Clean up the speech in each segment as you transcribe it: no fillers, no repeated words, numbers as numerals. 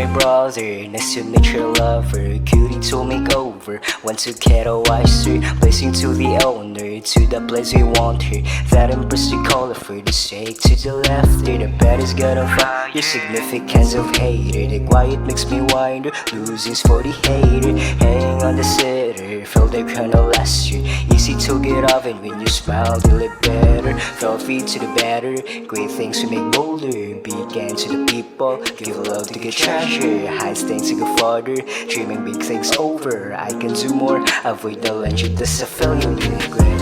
my brother, nice to meet your lover. Cutie to make over, want to get a wiser. Blessing to the owner, to the place we want her. That embrace the color for the sake to the left. The bed is gonna fire, your significance of hater. The quiet makes me wonder, losing's for the hater. Hang on the sitter, feel the gonna last you. Easy to get off and when you smile you look better. Felt free to the better, great things to make bolder. Began to the people, give love to get treasure. High stakes to go farther, dreaming big things over. I can do more, avoid the lunch, that's a failure regret.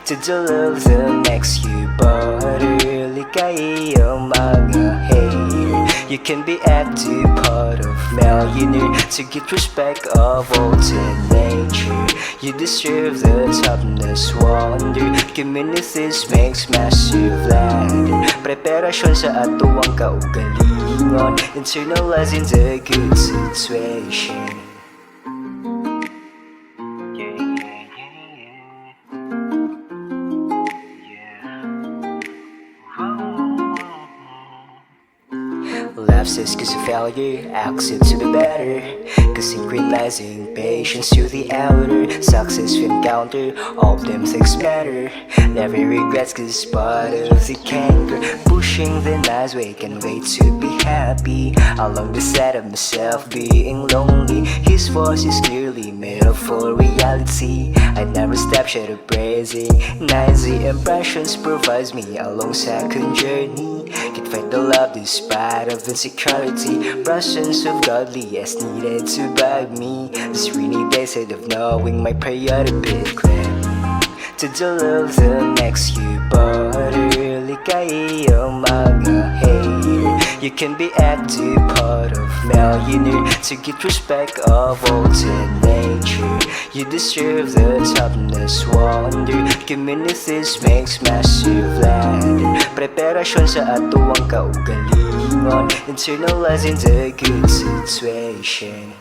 To the love that makes you butter, likay ang mga hater. You can be active, part of millionaire, to get respect of all to nature. You deserve the topness wonder, communities makes massive ladder. Preparasyon sa ato ang kaugalingon, internalizing the good situation. Life says cause of failure, accept to be better. Cause synchronizing patience to the outer. Success we encounter, all of them things matter. Never regrets cause part of the canker. Pushing the nice way, can't wait to be happy. Along the side of myself being lonely. His voice is clearly made up for reality. I never stop short of praising. Noisy impressions provides me a long second journey. Can't find the love despite of insecurity. Presence of godly as needed to bag me. This rainy days ahead of knowing my prayer to be clear. To the love that makes you butter, likay ang mga hater. You can be active, part of millionaire, to get respect of all to nature. You deserve the topness wonder, communities makes massive ladder. Preparasyon sa ato ang kaugalingon, internalizing the good situation.